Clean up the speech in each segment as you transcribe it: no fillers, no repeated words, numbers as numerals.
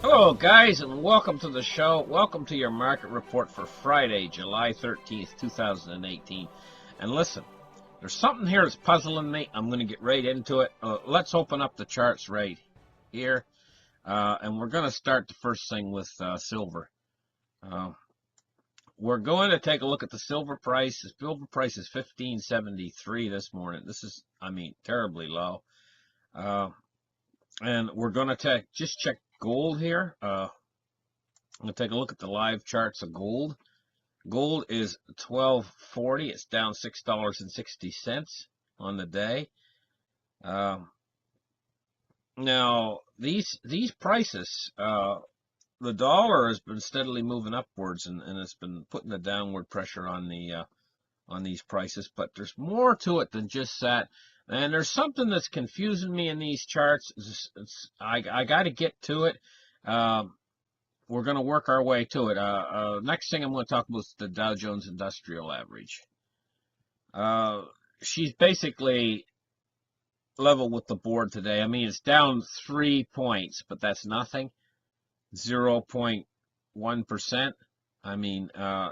Hello, guys, and welcome to the show. Welcome to your market report for Friday, July 13th, 2018. And listen, there's something here that's puzzling me. I'm going to get right into it. Let's open up the charts right here. And we're going to start the first thing with silver. We're going to take a look at the silver price. The silver price is $15.73 this morning. This is, terribly low. And we're going to just check gold here. I'm going to take a look at the live charts of gold. Gold is $12.40. It's down $6.60 on the day. Now these prices, the dollar has been steadily moving upwards, and it's been putting a downward pressure on these prices. But there's more to it than just that. And there's something that's confusing me in these charts. I got to get to it. We're going to work our way to it. Next thing I'm going to talk about is the Dow Jones Industrial Average. She's basically level with the board today. It's down 3 points, but that's nothing. 0.1%.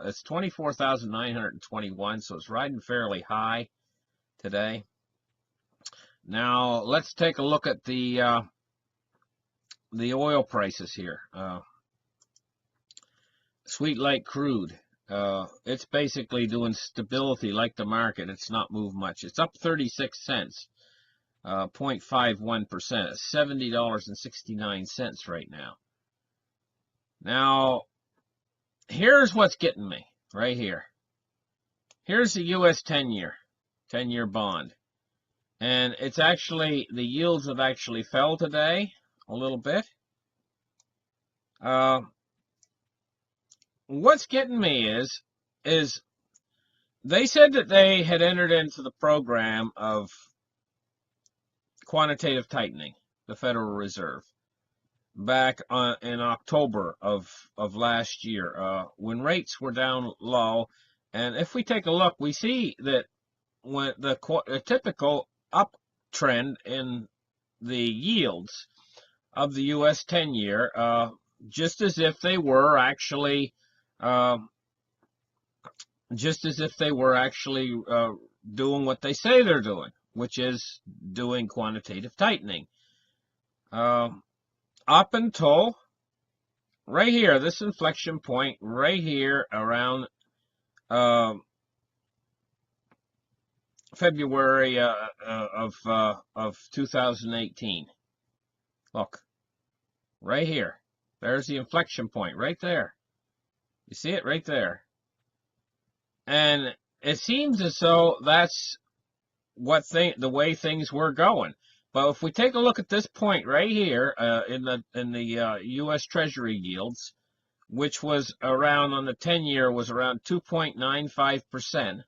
It's 24,921, so it's riding fairly high today. Now, let's take a look at the oil prices here. Sweet light crude. It's basically doing stability like the market. It's not moved much. It's up 36 cents, 0.51%. It's $70.69 right now. Now, here's what's getting me right here. Here's the U.S. 10-year bond. And it's actually, the yields have actually fell today a little bit. What's getting me is they said that they had entered into the program of quantitative tightening, the Federal Reserve, back in October of last year, when rates were down low. And if we take a look, we see that when the typical uptrend in the yields of the U.S. 10-year, just as if they were actually doing what they say they're doing, which is doing quantitative tightening. Up until right here, this inflection point right here around February of 2018. Look, right here. There's the inflection point right there. You see it right there. And it seems as though that's the way things were going. But if we take a look at this point right here in the U.S. Treasury yields, which was around on the 10-year was around 2.95%,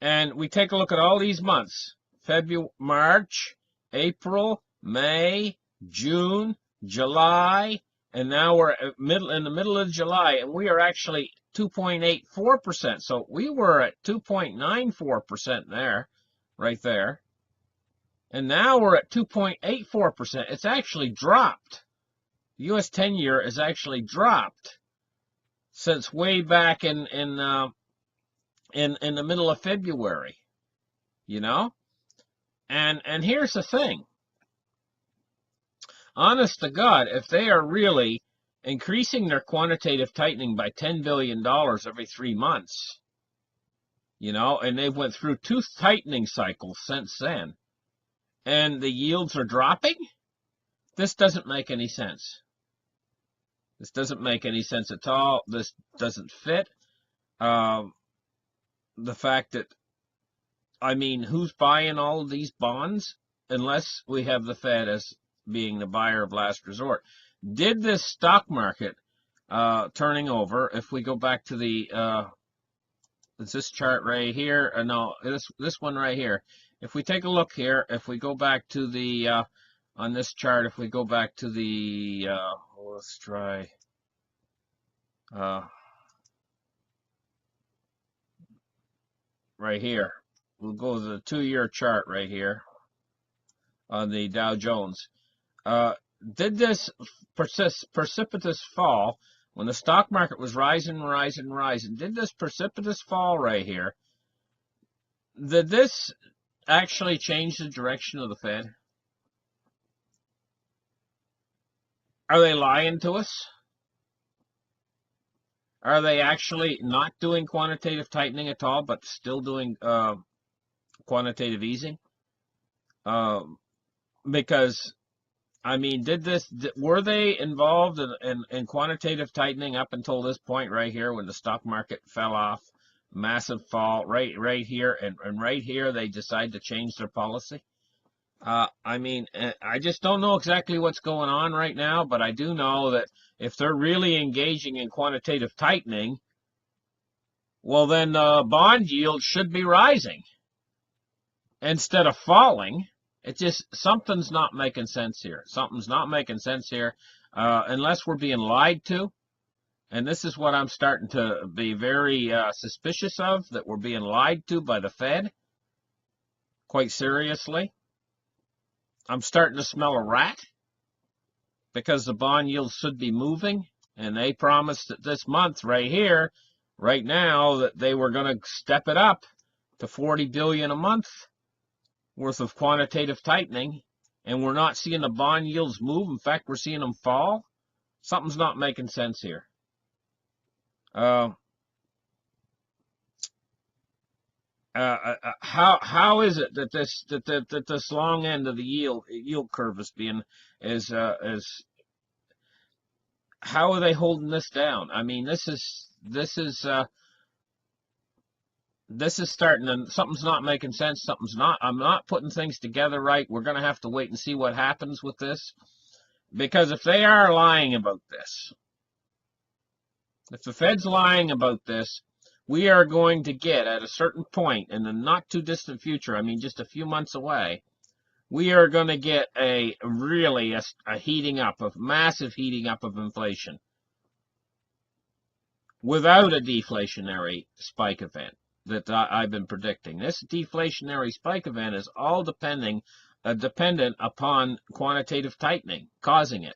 and we take a look at all these months: February, March, April, May, June, July, and now we're in the middle of July, and we are actually 2.84%. So we were at 2.94% there, right there. And now we're at 2.84%. It's actually dropped. The U.S. 10-year has actually dropped since way back in the middle of February, you know? And here's the thing. Honest to God, if they are really increasing their quantitative tightening by $10 billion every 3 months, and they've went through 2 tightening cycles since then, and the yields are dropping, this doesn't make any sense. This doesn't make any sense at all. This doesn't fit. The fact that, who's buying all of these bonds unless we have the Fed as being the buyer of last resort? Did this stock market turning over, if we go back to the is this chart right here? No, this one right here. If we take a look here, if we go back to the on this chart, if we go back to the let's try right here. We'll go to the 2-year chart right here on the Dow Jones. did this precipitous fall when the stock market was rising, did this precipitous fall right here, did this actually change the direction of the Fed? Are they lying to us? Are they actually not doing quantitative tightening at all, but still doing quantitative easing? Because, I mean, were they involved in quantitative tightening up until this point right here when the stock market fell off, massive fall right here, and right here they decide to change their policy? I mean, I just don't know exactly what's going on right now, but I do know that if they're really engaging in quantitative tightening, well, then bond yields should be rising instead of falling. It just, something's not making sense here. Something's not making sense here unless we're being lied to. And this is what I'm starting to be very suspicious of, that we're being lied to by the Fed. Quite seriously. I'm starting to smell a rat because the bond yields should be moving. And they promised that this month right here, right now, that they were going to step it up to $40 billion a month worth of quantitative tightening. And we're not seeing the bond yields move. In fact, we're seeing them fall. Something's not making sense here. How is it that this long end of the yield curve is how are they holding this down? I mean, this is starting to, something's not making sense. I'm not putting things together right. We're going to have to wait and see what happens with this, because if they are lying about this, if the Fed's lying about this, we are going to get, at a certain point in the not too distant future, I mean just a few months away, we are going to get a heating up, a massive heating up of inflation without a deflationary spike event that I've been predicting. This deflationary spike event is all dependent upon quantitative tightening causing it.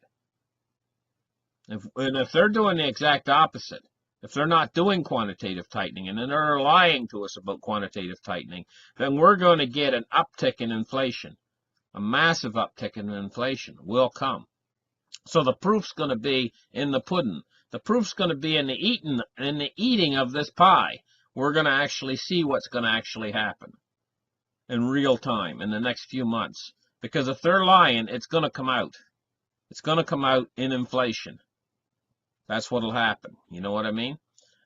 And if they're doing the exact opposite, if they're not doing quantitative tightening and then they're lying to us about quantitative tightening, then we're going to get an uptick in inflation. A massive uptick in inflation will come. So the proof's going to be in the pudding. The proof's going to be in the eating of this pie. We're going to actually see what's going to actually happen in real time in the next few months. Because if they're lying, it's going to come out. It's going to come out in inflation. That's what'll happen. You know what I mean?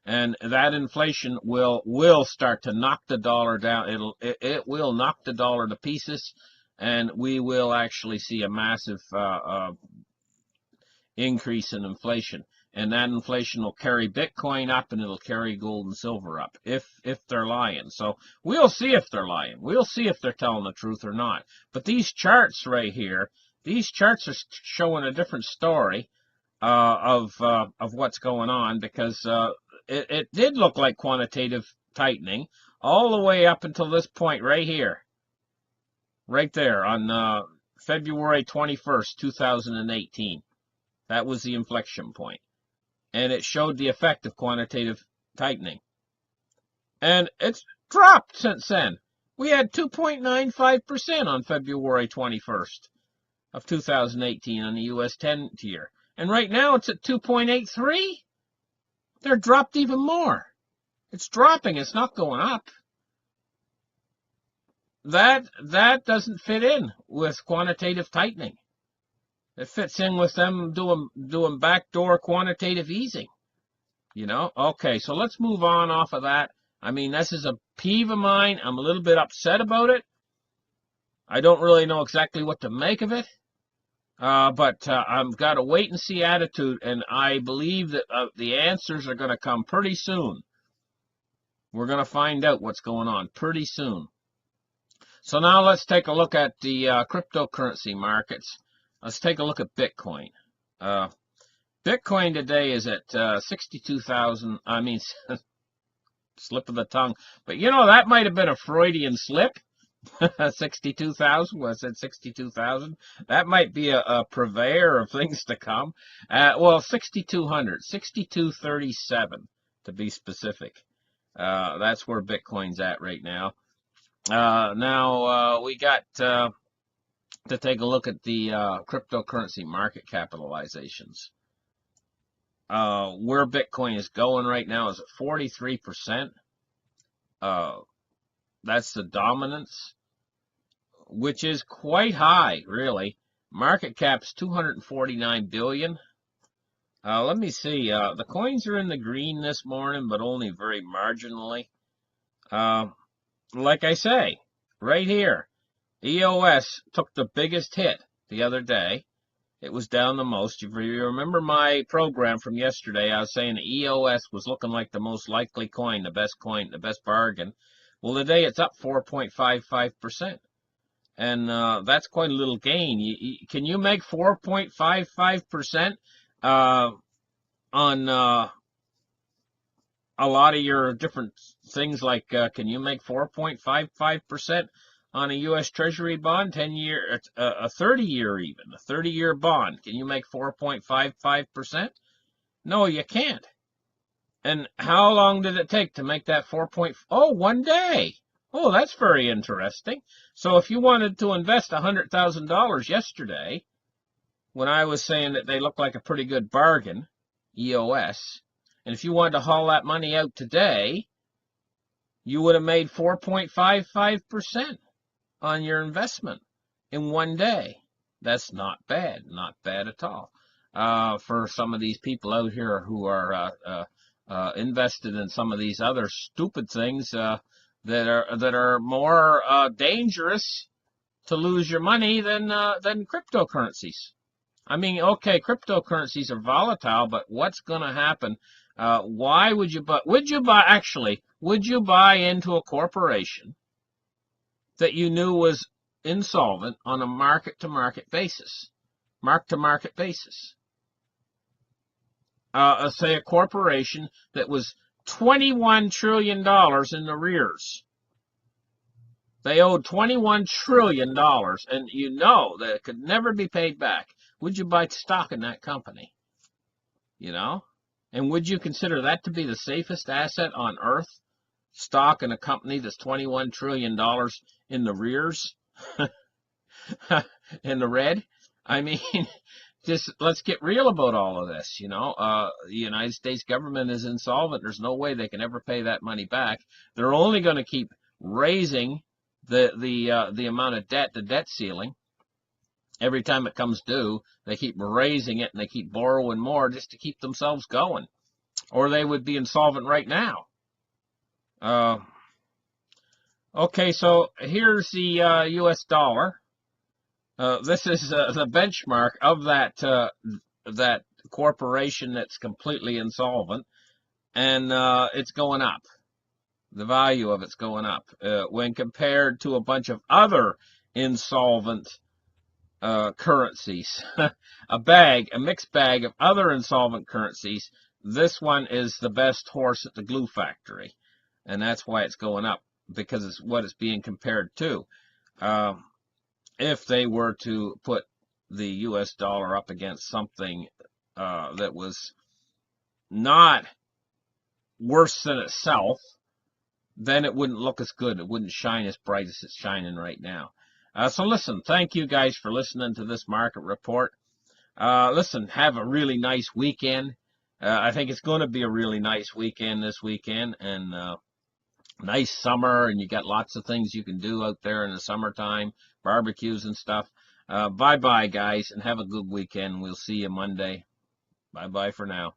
And that inflation will start to knock the dollar down. It will knock the dollar to pieces, and we will actually see a massive increase in inflation. And that inflation will carry Bitcoin up, and it'll carry gold and silver up if they're lying. So we'll see if they're lying. We'll see if they're telling the truth or not. But these charts right here, these charts are showing a different story of what's going on, because it did look like quantitative tightening all the way up until this point right here, right there on February 21st, 2018. That was the inflection point, and it showed the effect of quantitative tightening, and it's dropped since then. We had 2.95% on February 21st of 2018 on the US 10-year. And right now it's at 2.83. They're dropped even more. It's dropping. It's not going up. That doesn't fit in with quantitative tightening. It fits in with them doing backdoor quantitative easing. You know? Okay, so let's move on off of that. I mean, this is a peeve of mine. I'm a little bit upset about it. I don't really know exactly what to make of it. But I've got a wait-and-see attitude, and I believe that the answers are going to come pretty soon. We're going to find out what's going on pretty soon. So now let's take a look at the cryptocurrency markets. Let's take a look at Bitcoin. Bitcoin today is at 62,000. I mean, slip of the tongue. But, you know, that might have been a Freudian slip. 62,000. Well, I said 62,000. That might be a purveyor of things to come. Well, 6,200, 6,237 to be specific. That's where Bitcoin's at right now. Now we got to take a look at the cryptocurrency market capitalizations. Where Bitcoin is going right now is at 43%. That's the dominance, which is quite high, really. Market cap's 249 billion. Let me see. The coins are in the green this morning, but only very marginally. Like I say, right here, EOS took the biggest hit the other day. It was down the most. If you remember my program from yesterday, I was saying EOS was looking like the most likely coin, the best bargain. Well, today it's up 4.55%. And that's quite a little gain. Can you make 4.55% on a lot of your different things? Like, can you make 4.55% on a U.S. Treasury bond, 10-year, a 30-year even, a 30-year bond? Can you make 4.55%? No, you can't. And how long did it take to make that 4. Oh, 1 day. Oh, that's very interesting. So if you wanted to invest $100,000 yesterday, when I was saying that they look like a pretty good bargain, EOS, and if you wanted to haul that money out today, you would have made 4.55% on your investment in 1 day. That's not bad at all. For some of these people out here who are invested in some of these other stupid things that are more dangerous to lose your money than cryptocurrencies. I mean, okay, cryptocurrencies are volatile, but what's going to happen? Why would you buy? Would you buy into a corporation that you knew was insolvent on a mark-to-market basis? Say a corporation that was $21 trillion in arrears. They owed $21 trillion, and you know that it could never be paid back. Would you buy stock in that company? You know? And would you consider that to be the safest asset on earth? Stock in a company that's $21 trillion in the rears? In the red? I mean, just let's get real about all of this, you know. The United States government is insolvent. There's no way they can ever pay that money back. They're only going to keep raising the amount of debt, the debt ceiling. Every time it comes due, they keep raising it and they keep borrowing more just to keep themselves going. Or they would be insolvent right now. Okay, so here's the U.S. dollar. This is the benchmark of that corporation that's completely insolvent, and it's going up. The value of it's going up when compared to a bunch of other insolvent currencies. A mixed bag of other insolvent currencies. This one is the best horse at the glue factory, and that's why it's going up, because it's what it's being compared to. If they were to put the U.S. dollar up against something that was not worse than itself, then it wouldn't look as good. It wouldn't shine as bright as it's shining right now. So listen, thank you guys for listening to this market report. Listen, have a really nice weekend. I think it's going to be a really nice weekend this weekend, and nice summer, and you got lots of things you can do out there in the summertime, barbecues and stuff. Bye-bye, guys, and have a good weekend. We'll see you Monday. Bye-bye for now.